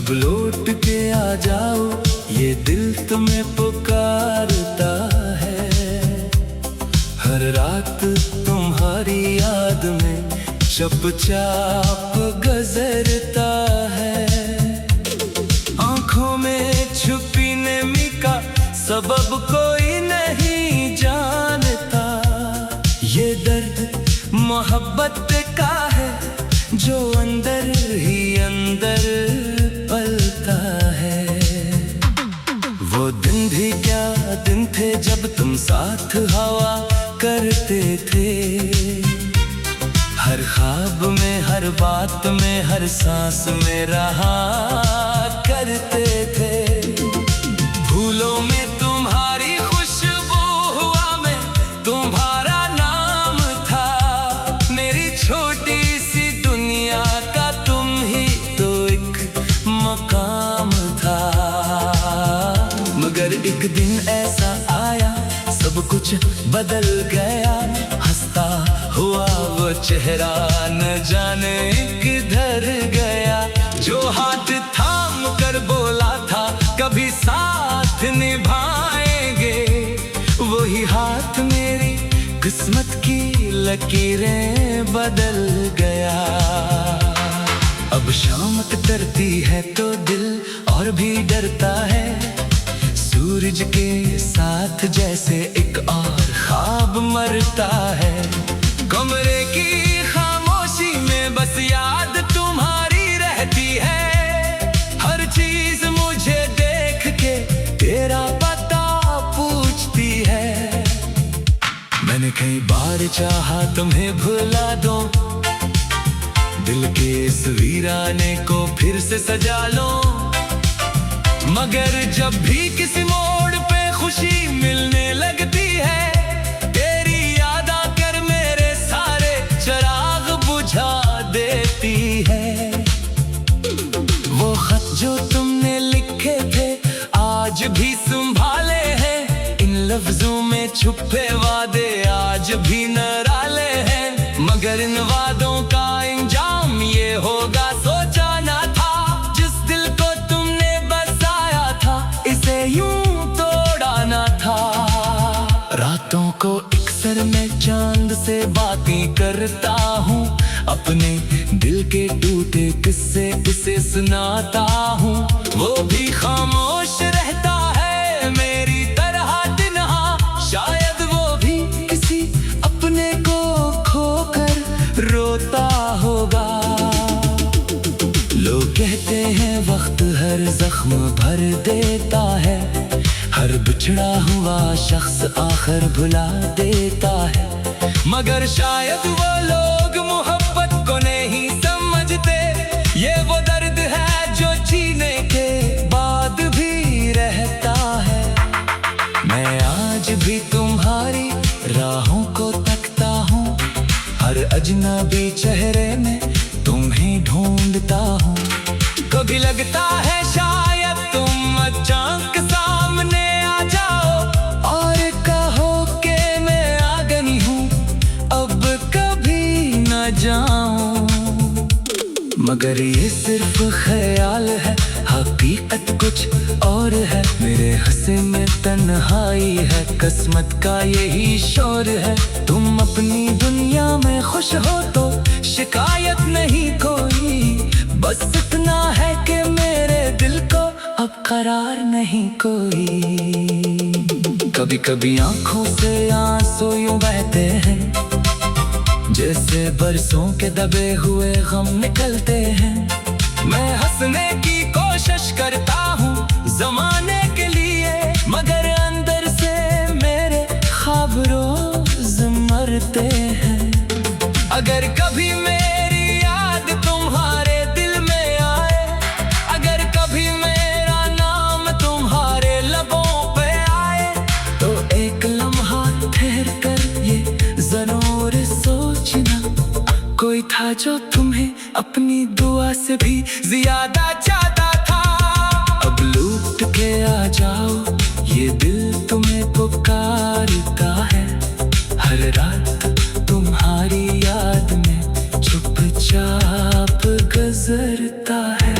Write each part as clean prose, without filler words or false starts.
अब लौट के आ जाओ, ये दिल तुम्हें पुकारता है। हर रात तुम्हारी याद में चुपचाप गुजरता है। आंखों में छुपी नमी का सबब कोई नहीं जानता। ये दर्द मोहब्बत का है जो अंदर ही अंदर पलता है। वो दिन भी क्या दिन थे जब तुम साथ हवा करते थे। हर ख्वाब में, हर बात में, हर सांस में रहा करते थे। फूलों में तुम्हारी खुशबू, हुआ में तुम्हारा नाम था। मेरी छोटी सी दुनिया का तुम ही तो एक मकाम था। मगर एक दिन ऐसा आया, सब कुछ बदल गया। हंसता हुआ वो चेहरा न जाने किधर गया। जो हाथ थाम कर बोला था कभी साथ निभाएंगे, वही हाथ मेरी किस्मत की लकीरें बदल गया। अब शाम डरती है तो दिल और भी डरता है। सूरज के साथ जैसे एक और ख्वाब मरता है। कमरे की खामोशी में बस याद तुम्हारी रहती है। हर चीज मुझे देख के तेरा पता पूछती है। मैंने कई बार चाहा तुम्हें भुला दूं, दिल के इस वीराने को फिर से सजा लो। मगर जब भी किसी मोड़ पे खुशी मिलने लगती है, तेरी याद आकर मेरे सारे चिराग बुझा देती है। वो खत जो तुमने लिखे थे आज भी संभाले हैं। इन लफ्जों में छुपे वादे आज भी निराले हैं। मगर इन वादों का अंजाम ये होगा सोचा ना था। जिस दिल को तुमने बसाया था इसे यूं तोड़ा ना था। रातों को अक्सर मैं चांद से बातें करता हूँ। अपने दिल के टूटे किस्से उसे सुनाता हूँ। वो भी खामोश रहता है मेरी तरह तिन्हा। शायद वो भी किसी अपने को खोकर रोता होगा। लोग कहते हैं वक्त हर जख्म भर देता है। हर बिछड़ा हुआ शख्स आखिर भुला देता है। मगर शायद वो लोग मोहब्बत को नहीं समझते। ये वो दर्द है जो जीने के बाद भी रहता है। मैं आज भी तुम्हारी राहों को तकता हूँ। हर अजनबी चेहरे में तुम्हें ढूंढता हूँ। कभी लगता है शायद तुम अचानक सामने आ जाओ और कहो कि मैं आ गई हूँ, अब कभी न जाऊं। मगर ये सिर्फ ख्याल है, हकीकत कुछ और है। मेरे हंसे में तन्हाई है, किस्मत का यही शोर है। तुम अपनी दुनिया में खुश हो तो शिकायत नहीं कोई। बस इतना है कि मेरे दिल को अब करार नहीं कोई। कभी कभी आंखों से आंसू यूं बहते हैं, जैसे बरसों के दबे हुए गम निकलते हैं। मैं हंसने की कोशिश करता हूँ जमाने के लिए, मगर अंदर से मेरे ख्वाब रोज मरते हैं। अगर कभी मेरी याद तुम्हारे दिल में आए, अगर कभी मेरा नाम तुम्हारे लबों पे आए, तो एक लम्हा ठहर कर ये जरूर सोचना, कोई था जो तुम्हें अपनी दुआ से भी ज्यादा चाहता था। अब लौट के आ जाओ, ये दिल तुम्हें पुकारता है। हर रात तुम्हारी याद में चुपचाप गुजरता है।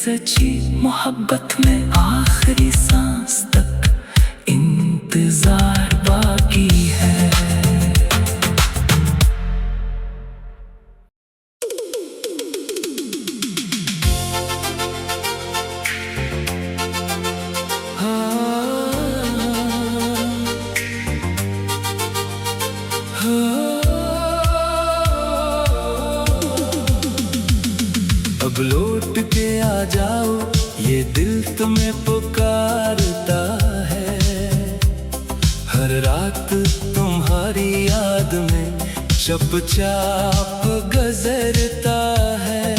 सच्ची मोहब्बत में आखिरी सांस तक इंतजार बाकी है। अब लौट के आ जाओ, ये दिल तुम्हें पुकारता है। हर रात तुम्हारी याद में चुपचाप गुजरता है।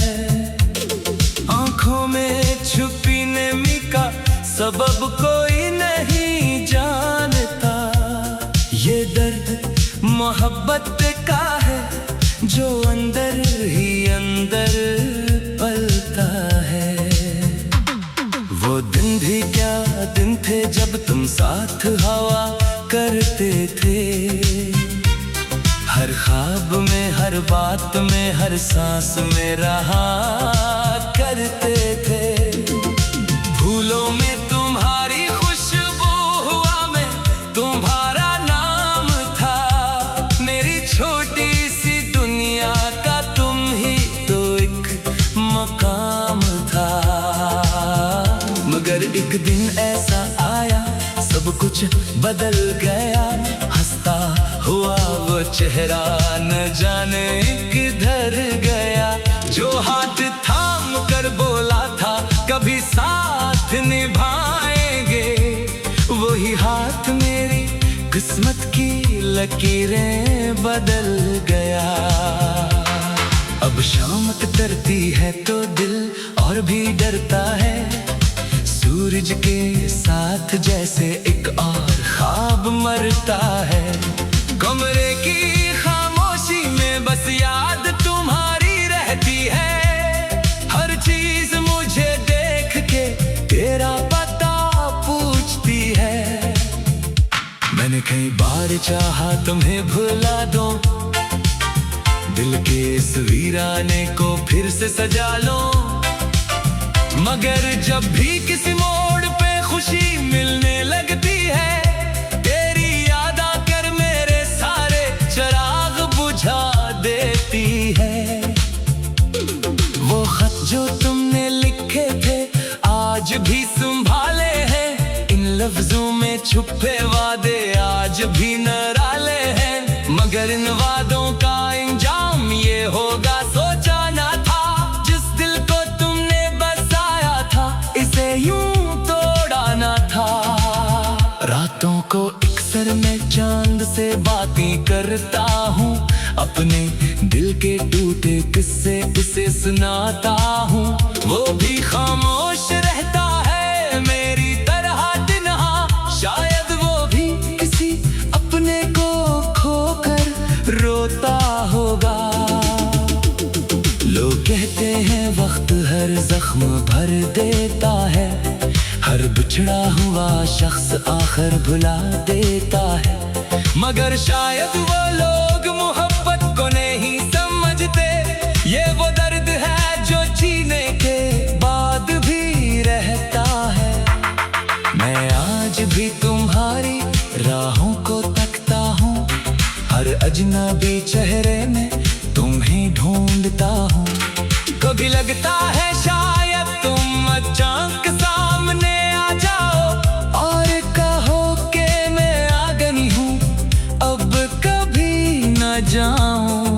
आंखों में छुपी नमी का सबब कोई नहीं जानता। ये दर्द मोहब्बत का है जो अंदर ही अंदर पलता है। वो दिन भी क्या दिन थे जब तुम साथ हवा करते थे। हर ख्वाब में, हर बात में, हर सांस में रहा करते थे। फूलों में तुम्हारी खुशबू, हुआ में तुम्हारा नाम था। मेरी छोटी सी दुनिया का तुम ही तो एक मकाम था। मगर एक दिन ऐसा आया, सब कुछ बदल गया। हंसता हुआ वो चेहरा न जाने किधर गया। जो हाथ थाम कर बोला था कभी साथ निभाएंगे, वही हाथ मेरी किस्मत की लकीरें बदल गया। अब शाम डरती है तो दिल और भी डरता है। सूरज के साथ जैसे एक और ख्वाब मरता है। कमरे की खामोशी में बस याद तुम्हारी रहती है। हर चीज मुझे देख के तेरा पता पूछती है। मैंने कई बार चाहा तुम्हें भुला दूं, दिल के इस वीराने को फिर से सजा लो। मगर जब भी किसी मोड़ पे खुशी मिलने लगती है, तेरी याद आकर मेरे सारे चिराग बुझा देती है। वो खत जो तुमने लिखे थे आज भी संभाले हैं। इन लफ्जों में छुपे वादे आज भी निराले हैं। मगर इन वादों का अंजाम ये होगा सोचा ना था। जिस दिल को तुमने बसाया था इसे यूं तोड़ा ना था। रातों को अक्सर मैं चांद से बातें करता हूँ। अपने दिल के टूटे किस्से उसे सुनाता हूँ। वो भी खामोश रहता है मेरी तरह दिनहा। शायद वो भी किसी अपने को खोकर रोता होगा। लोग कहते हैं वक्त हर जख्म भर देता है। हर बिछड़ा हुआ शख्स आखिर भुला देता है। मगर शायद वो लोग मोहब्बत को नहीं समझते। ये वो दर्द है जो जीने के बाद भी रहता है। मैं आज भी तुम्हारी राहों को तकता हूँ। हर अजनबी चेहरे में तुम्हें ढूंढता हूँ। कभी लगता है शायद तुम अचानक सामने आ जाओ और कहो कि मैं आ गई हूँ, अब कभी न जाऊं।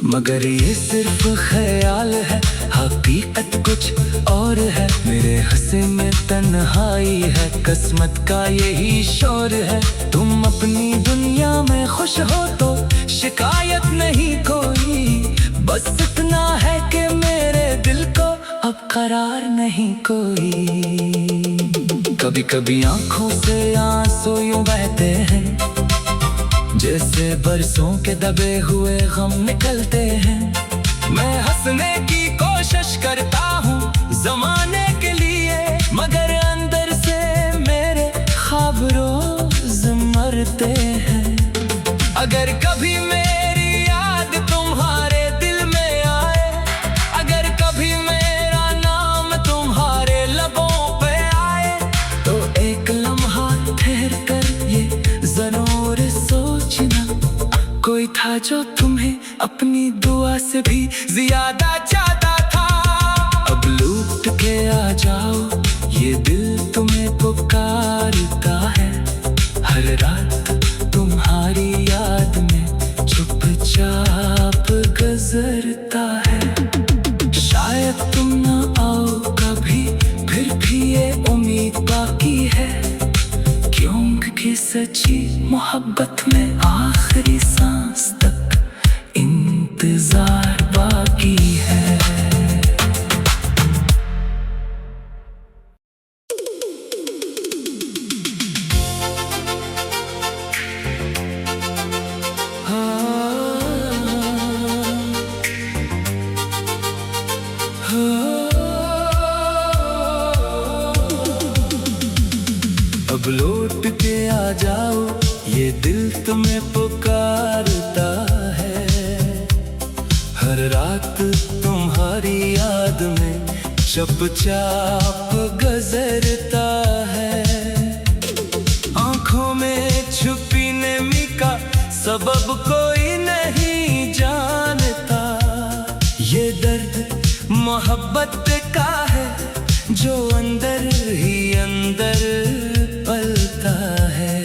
मगर ये सिर्फ ख्याल है, हकीकत कुछ और है। मेरे हंसे में तन्हाई है, किस्मत का यही शोर है। तुम अपनी दुनिया में खुश हो तो शिकायत नहीं कोई। बस इतना है कि मेरे दिल को अब करार नहीं कोई। कभी कभी आंखों से आंसू यूं बहते हैं, जैसे बरसों के दबे हुए गम निकलते हैं। मैं हंसने की कोशिश करता हूँ जमाने के लिए, मगर अंदर से मेरे ख्वाब रोज मरते हैं। अगर कभी मेरी याद तुम्हारे दिल में आए, अगर कभी मेरा नाम जो तुम्हें अपनी दुआ से भी ज्यादा चाहता था। अब लूट के आ जाओ, ये दिल तुम्हें पुकारता है। हर रात तुम्हारी याद में चुपचाप गुजरता है। शायद तुम ना आओ कभी, फिर भी ये उम्मीद बाकी है, क्योंकि सच्ची मोहब्बत में आखिरी सांस तक इंतजार बाकी है। अब लौट के आ जाओ, ये दिल तुम्हें पुकारता है। हर रात तुम्हारी याद में चुपचाप गुजरता है। आंखों में छुपी नेमी का सबब कोई नहीं जानता। ये दर्द मोहब्बत का है जो अंदर ही अंदर पलता है।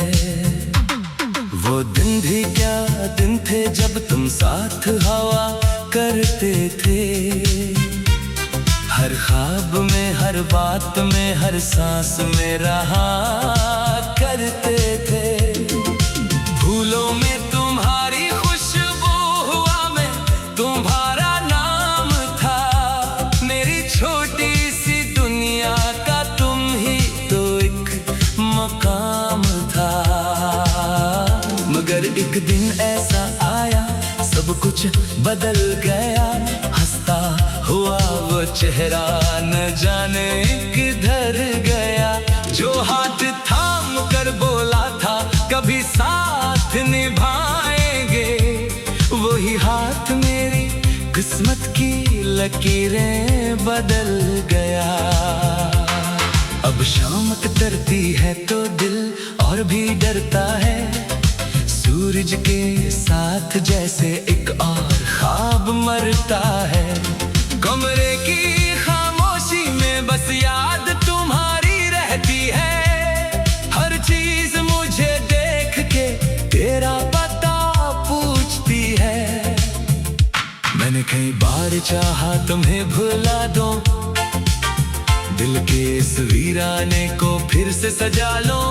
वो दिन भी क्या दिन थे जब तुम साथ हवा करते थे। हर ख्वाब में, हर बात में, हर सांस में रहा करते थे। फूलों में तुम्हारी खुशबू, हुआ में तुम्हारा नाम था। मेरी छोटी सी दुनिया का तुम ही तो एक मकाम था। मगर एक दिन ऐसा आया, सब कुछ बदल गया। हंसता हुआ वो चेहरा न जाने किधर गया। जो हाथ थाम कर बोला था कभी साथ निभाएंगे, वही हाथ मेरी किस्मत की लकीरें बदल गया। अब शाम कतरती है तो दिल और भी डरता है। सूरज के साथ जैसे एक और ख्वाब मरता है। कमरे की खामोशी में बस याद तुम्हारी रहती है। हर चीज मुझे देख के तेरा पता पूछती है। मैंने कई बार चाहा तुम्हें भुला दूं, दिल के इस वीराने को फिर से सजा लो।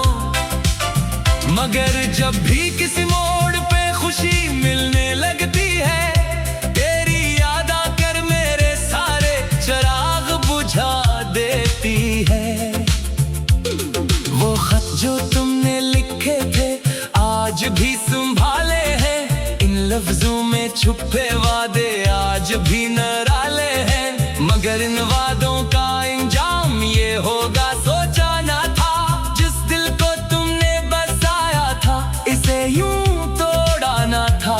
मगर जब भी किसी मोड़ पे खुशी मिलने लगती है, तेरी याद आकर मेरे सारे चिराग बुझा देती है। वो खत जो तुमने लिखे थे आज भी संभाले हैं। इन लफ्जों में छुपे वादे आज भी निराले हैं। मगर इन वादों का इंजाम ये होगा सोचा ना था। जिस दिल को तुमने बसाया था, इसे यूं तोड़ा ना था।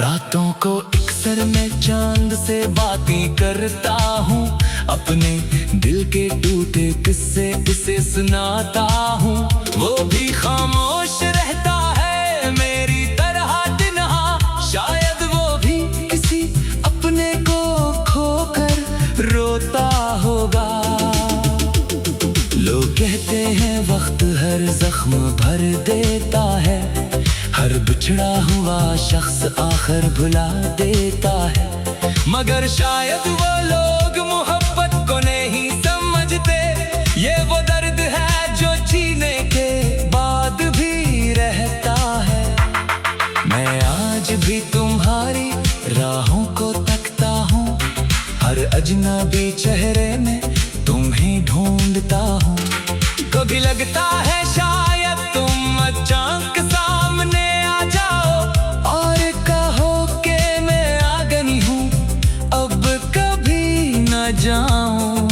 रातों को अक्सर मैं चांद से बातें करता हूँ। अपने दिल के टूटे किस्से इसे सुनाता हूँ। वो भी खामोश रहता है मेरी तरह तिन्हा। शायद वो भी किसी अपने को खोकर रोता होगा। लोग कहते हैं वक्त हर जख्म भर देता है। हर बिछड़ा हुआ शख्स आखिर भुला देता है। मगर शायद वो लोग मोहब्बत को नहीं समझते। ये वो दर्द है जो जीने के बाद भी रहता है। मैं आज भी तुम्हारी राहों को तकता हूँ। हर अजनबी चेहरे में तुम्हें ढूंढता हूँ। कभी लगता है शायद तुम अचानक सामने आ जाओ और कहो कि मैं आ गई हूँ, अब कभी न जाऊं।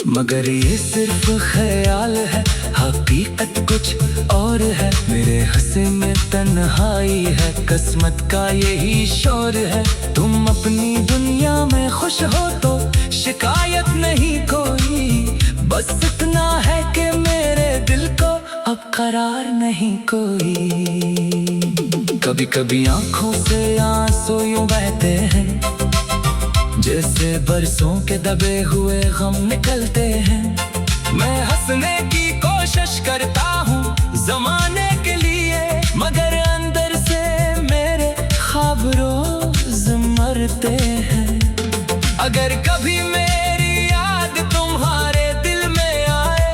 मगर ये सिर्फ ख्याल है, हकीकत कुछ और है। मेरे हंसे में तन्हाई है, किस्मत का यही शोर है। तुम अपनी दुनिया में खुश हो तो शिकायत नहीं कोई। बस इतना है कि मेरे दिल को अब करार नहीं कोई। कभी कभी आंखों से आंसू यूं बहते हैं, जैसे बरसों के दबे हुए गम निकलते हैं। मैं हंसने की कोशिश करता हूँ जमाने के लिए, मगर अंदर से मेरे ख्वाब रोज मरते हैं। अगर कभी मेरी याद तुम्हारे दिल में आए,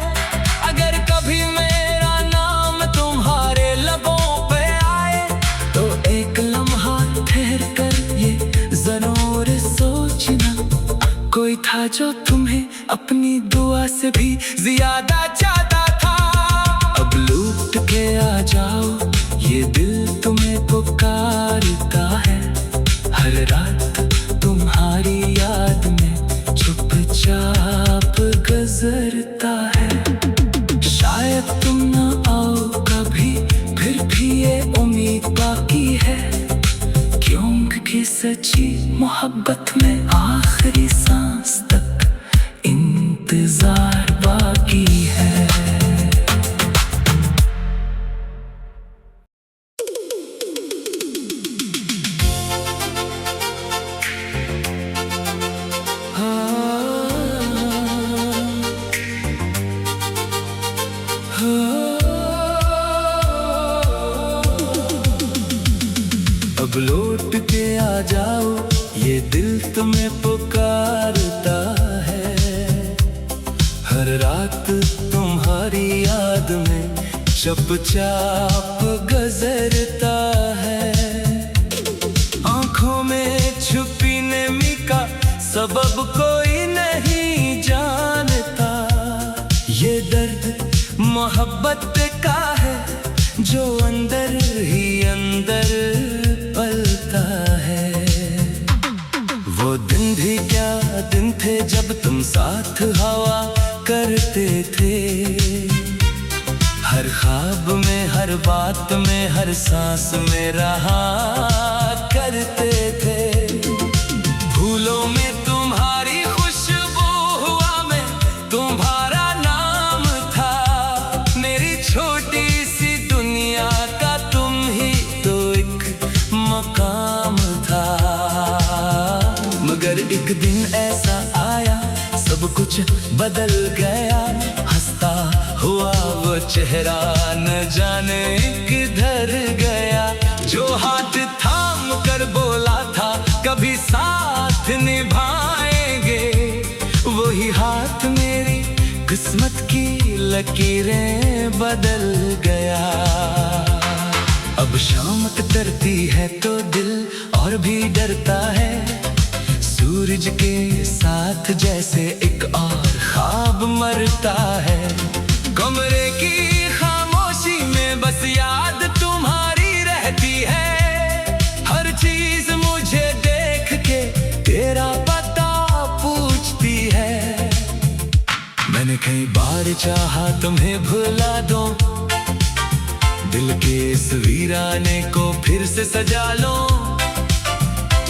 अगर कभी मेरा नाम तुम्हारे लबों पे आए, तो एक लम्हा ठहर कर ये जरूर सोचना, कोई था जो तुम्हें अपनी दुआ से भी ज्यादा चाहता था। अब लौट के आ जाओ, ये दिल तुम्हें पुकारता है। हर रात तुम्हारी याद में चुपचाप गुजरता है। शायद तुम ना आओ कभी, फिर भी ये उम्मीद बाकी है, क्योंकि सच्ची मोहब्बत में आखिरी सांस तक इंतजार बाकी है। अब लौट के आ जाओ, ये दिल तुम्हें पुकारता है। हर रात तुम्हारी याद में चुपचाप गुजरता है। आंखों में छुपी नमी का सबब कोई नहीं जानता, ये दर्द मोहब्बत का है जो अंदर ही अंदर पलता है। वो दिन भी क्या दिन थे जब तुम साथ हवा करते थे, हर ख्वाब में, हर बात में, हर सांस में रहा करते थे। फूलों में तुम्हारी खुशबू, हुआ में तुम्हारा नाम था, मेरी छोटी सी दुनिया का तुम ही तो एक मकाम था। मगर एक दिन ऐसा आया, सब कुछ बदल गया। हंसता हुआ वो चेहरा न जाने किधर गया, जो हाथ थाम कर बोला था कभी साथ निभाएंगे, वही हाथ मेरी किस्मत की लकीरें बदल गया। अब शाम डरती है तो दिल और भी डरता है, सूरज के साथ जैसे एक और ख्वाब मरता है। कमरे की खामोशी में बस याद तुम्हारी रहती है, हर चीज मुझे देख के तेरा पता पूछती है। मैंने कई बार चाहा तुम्हें भुला दूं, दिल के इस वीराने को फिर से सजा लो,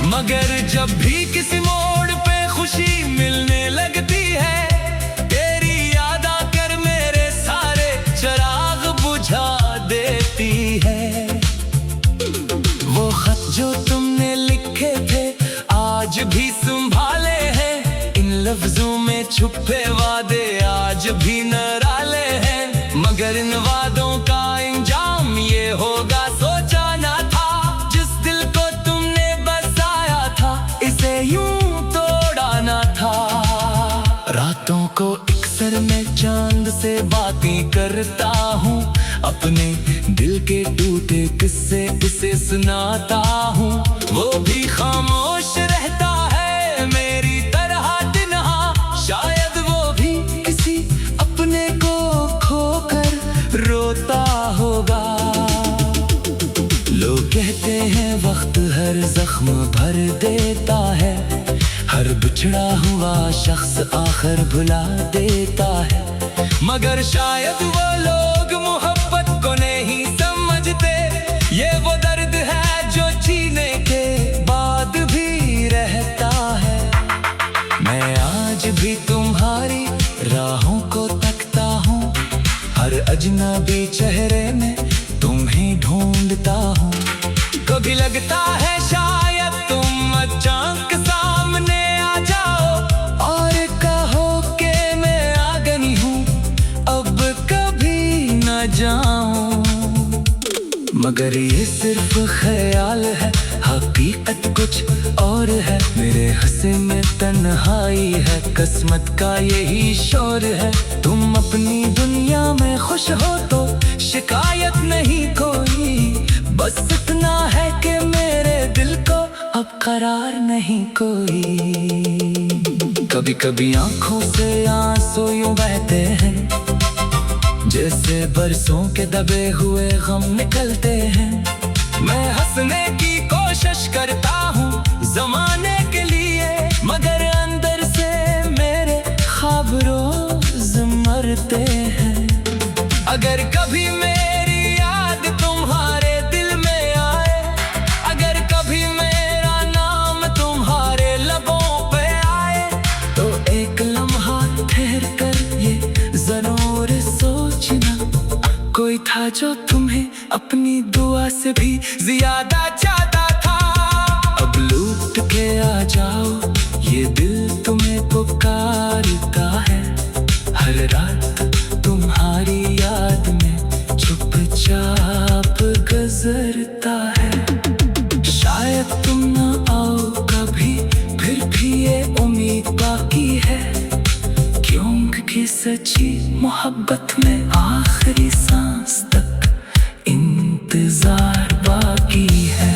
मगर जब भी किसी मोड़ पे खुशी मिलने लगती है, तेरी याद आकर मेरे सारे चिराग बुझा देती है। वो खत जो तुमने लिखे थे आज भी संभाले हैं, इन लफ्जों में छुपे वादे आज भी निराले हैं, मगर इन वादों का अंजाम ये होगा सोचा ना था। जिस दिल को तुमने बसाया था, इसे यूं तोड़ा ना था। रातों को अक्सर मैं चांद से बातें करता हूँ, अपने दिल के टूटे किस्से उसे सुनाता हूँ, वो भी खामोश रहता है मेरी तरह तिन्हा। शायद वो भी किसी अपने को खोकर रोता होगा। लोग कहते हैं वक्त हर जख्म भर देता है, हर बिछड़ा हुआ शख्स आखिर भुला देता है, मगर शायद वो लोग मोहब्बत को नहीं समझते। ये वो दर्द है जो जीने के बाद भी रहता है। मैं आज भी तुम्हारी राहों को तकता हूँ, हर अजनबी चेहरे में तुम्हें ढूंढता हूँ, कभी लगता है शायद तुम अचानक सामने आ जाओ और कहो कि मैं आ गई हूँ, अब कभी न जाऊं। मगर ये सिर्फ ख्याल है, हकीकत कुछ और है। मेरे हंसे में तन्हाई है, किस्मत का यही शोर है। तुम अपनी दुनिया में खुश हो तो शिकायत नहीं कोई, बस इतना है कि मेरे दिल को अब करार नहीं कोई। कभी कभी आंखों से आंसू यूं बहते हैं, जैसे बरसों के दबे हुए गम निकलते हैं। मैं हंसने की कोशिश करता हूँ जमाने के लिए, मगर अंदर से मेरे ख्वाब रोज मरते हैं। अगर कभी मेरी याद तुम्हारे दिल में आए, अगर कभी मेरा नाम तुम्हारे लबों पे आए, तो एक लम्हा ठहर कर ये जरूर सोचना, कोई था जो तुम्हें अपनी दुआ से भी ज्यादा चाहता था। अब लौट के आ जाओ, ये दिल तुम्हें पुकारता है। हर रात तुम्हारी याद में चुपचाप गुजरता है। शायद तुम ना आओ कभी, फिर भी ये उम्मीद बाकी है, क्योंकि सच्ची मोहब्बत में आखिरी सांस तक इंतजार बाकी है।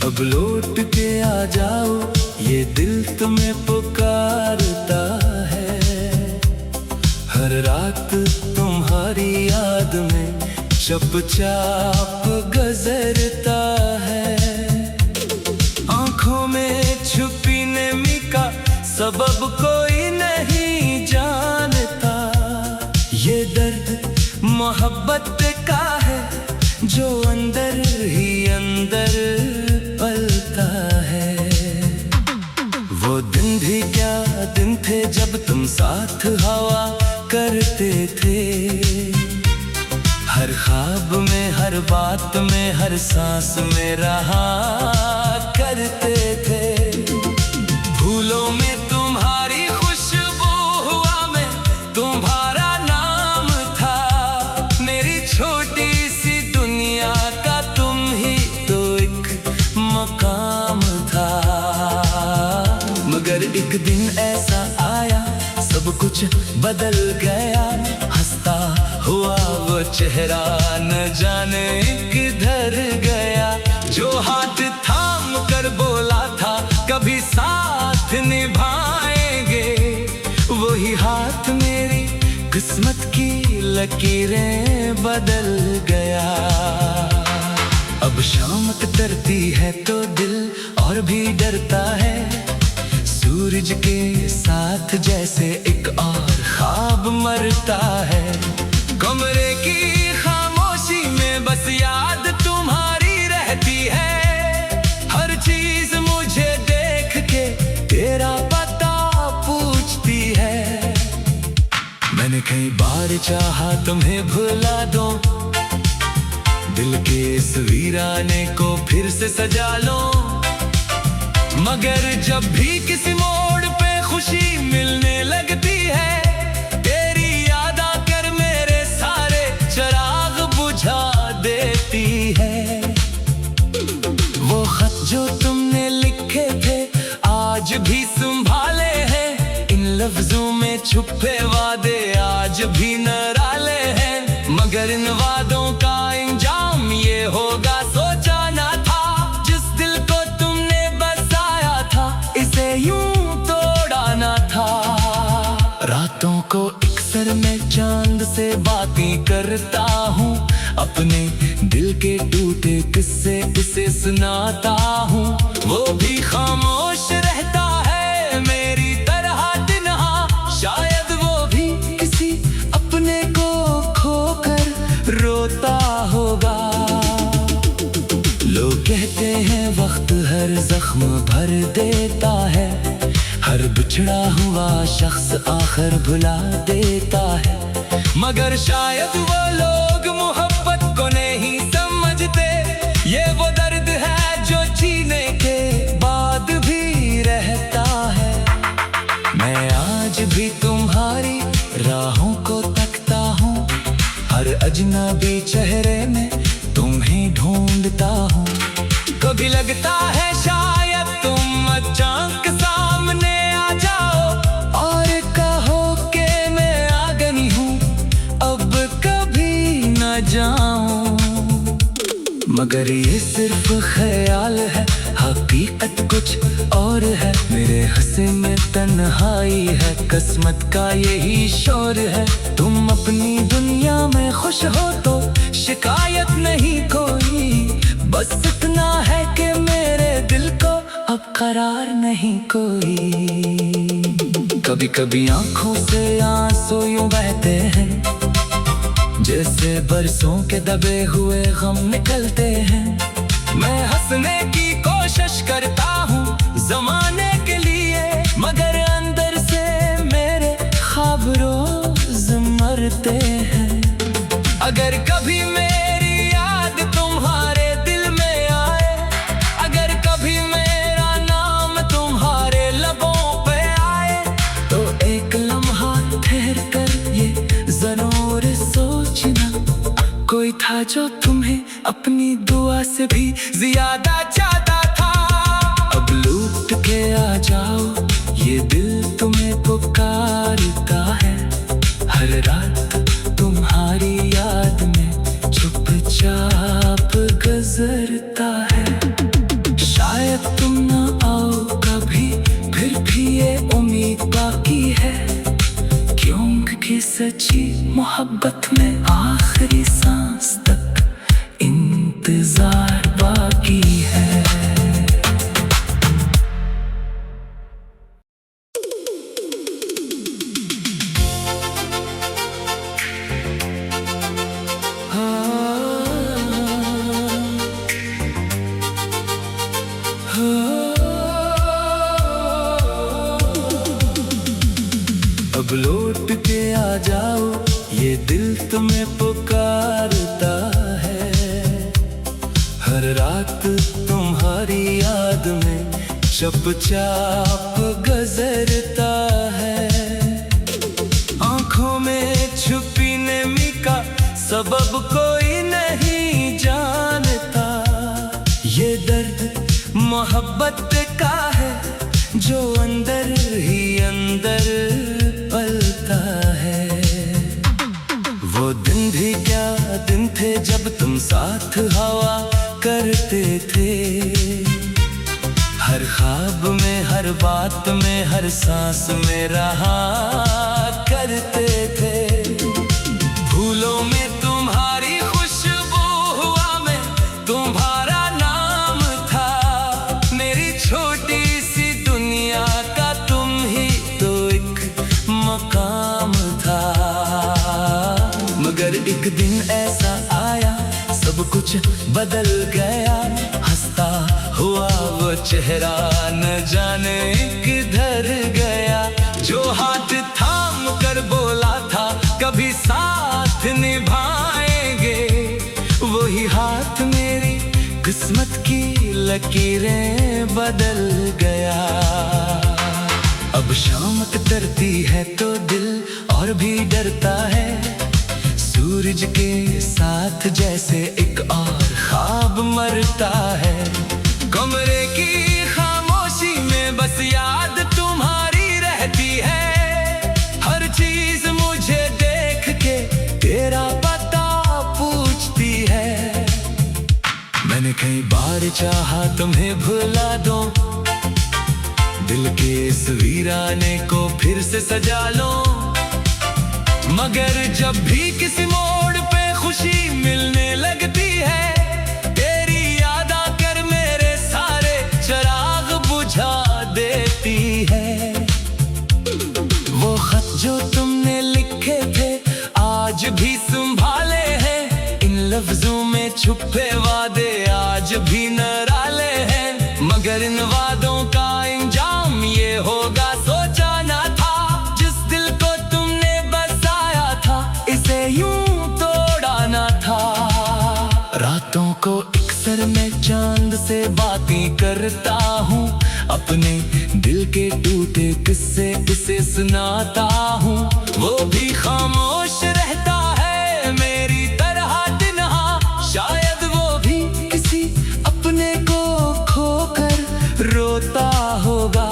अब लौट के आ जाओ, ये दिल तुम्हें पुकारता है। हर रात तुम्हारी याद में चुपचाप गुजरता है। आंखों में छुपी नमी का सबब कोई नहीं जानता, ये दर्द मोहब्बत का है जो अंदर ही अंदर पलता है। वो दिन भी क्या दिन थे जब तुम साथ हवा करते थे, हर ख्वाब में, हर बात में, हर सांस में रहा करते थे। फूलों में तुम्हारी खुशबू, हुआ में तुम्हारा नाम था। मेरी छोटी सी दुनिया का तुम ही तो एक मकाम था। मगर एक दिन ऐसा आया, सब कुछ बदल गया। हंसता हुआ वो चेहरा न जाने किधर गया। जो हाथ थाम कर बोला था कभी साथ निभाएंगे, वही हाथ मेरी किस्मत की लकीरें बदल गया। अब शाम डरती है तो दिल और भी डरता है। सूरज के साथ जैसे एक और ख्वाब मरता है। कमरे की खामोशी में बस याद तुम्हारी रहती है। हर चीज मुझे देख के तेरा पता पूछती है। मैंने कई बार चाहा तुम्हें भुला दूं, दिल के इस वीराने को फिर से सजा लो। मगर जब भी किसी मोड़ पे खुशी मिलने लगती है, तेरी याद आकर मेरे सारे चिराग बुझा देती है। वो खत जो तुमने लिखे थे आज भी संभाले हैं। इन लफ्जों में छुपे वादे आज भी निराले हैं। मगर इन वादों का अंजाम ये होगा सोचा ना था। जिस दिल को तुमने बसाया था, इसे यूं तोड़ा ना था। रातों को अक्सर मैं चांद से बातें करता हूँ। अपने दिल के टूटे किस्से उसे सुनाता हूँ। वो भी खामोश रहता है मेरी तरह तिन्हा। शायद वो भी किसी अपने को भर देता है। हर बिछड़ा हुआ शख्स आखिर भुला देता है। मगर शायद वो लोग मोहब्बत को नहीं समझते। ये वो दर्द है जो जीने के बाद भी रहता है। मैं आज भी तुम्हारी राहों को तकता हूँ, हर अजनबी चेहरे में तुम्हें ढूंढता हूँ। कभी लगता है शायद तुम अचानक सामने आ जाओ और कहो कि मैं आ गई हूँ, अब कभी न जाऊं। मगर ये सिर्फ ख्याल है, हकीकत कुछ और है। मेरे हंसे में तन्हाई है, किस्मत का यही शोर है। तुम अपनी दुनिया में खुश हो तो शिकायत नहीं कोई, बस इतना है कि मेरे दिल को अब करार नहीं कोई। कभी कभी आंखों से आंसू यूं बहते हैं, जैसे बरसों के दबे हुए गम निकलते हैं। मैं हंसने की कोशिश करता हूँ ज़माने के लिए, मगर अंदर से मेरे ख्वाब रोज मरते हैं। अगर कभी मेरी याद तुम्हारे दिल में आए, अगर कभी मेरा नाम तुम्हारे लबों पे आए, तो एक लम्हा ठहर कर ये जरूर सोचना, कोई था जो तुम्हें अपनी दुआ से भी ज्यादा चाहता था। अब लौट के आ जाओ, ये दिल तुम्हें पुकारता है। हर रात तुम्हारी याद में चुपचाप गुजरता है। शायद तुम ना आओ कभी, फिर भी ये उम्मीद बाकी है, क्योंकि सच्ची मोहब्बत में आखिरी सांस तक इंतजार बाकी है। अब लौट के आ जाओ, ये दिल तुम्हें पुकारता है। हर रात तुम्हारी याद में चुपचाप गुजरता है। आंखों में छुपी नमी का सबब कोई नहीं जानता। ये दर्द मोहब्बत का है जो अंदर ही अंदर पलता है। वो दिन भी क्या दिन थे जब तुम साथ हवा करते थे। हर ख्वाब में, हर बात में, हर सांस में रहा करते थे। फूलों में तुम्हारी खुशबू, हुआ में तुम्हारा नाम था। मेरी छोटी सी दुनिया का तुम ही तो एक मकाम था। मगर एक दिन ऐसा आया, सब कुछ बदल गया। हंसता हुआ वो चेहरा न जाने किधर गया। जो हाथ थाम कर बोला था कभी साथ निभाएंगे, वही हाथ मेरी किस्मत की लकीरें बदल गया। अब शाम डरती है तो दिल और भी डरता है। सूरज के साथ जैसे एक और ख्वाब मरता है। कमरे की खामोशी में बस याद तुम्हारी रहती है। हर चीज मुझे देख के तेरा पता पूछती है। मैंने कई बार चाहा तुम्हें भुला दूं, दिल के इस वीराने को फिर से सजा लो। मगर जब भी किसी मोड़ पे खुशी मिलने लगती है, तेरी याद आकर मेरे सारे चिराग बुझा देती है। वो खत जो तुमने लिखे थे आज भी संभाले हैं। इन लफ्जों में छुपे वादे आज भी निराले हैं। मगर इन वादों का को अक्सर मैं चांद से बातें करता हूँ, अपने दिल के टूटे किस्से किसे सुनाता हूँ। वो भी खामोश रहता है मेरी तरह तन्हा, शायद वो भी किसी अपने को खोकर रोता होगा।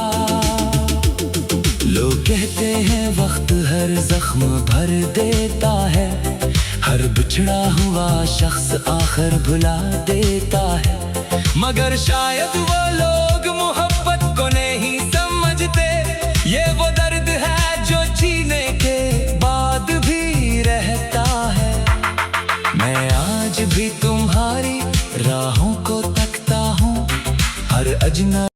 लोग कहते हैं वक्त हर जख्म भर देता है, हर बिछड़ा हुआ शख्स आखिर भुला देता है। मगर शायद वो लोग मोहब्बत को नहीं समझते, ये वो दर्द है जो जीने के बाद भी रहता है। मैं आज भी तुम्हारी राहों को तकता हूँ, हर अजना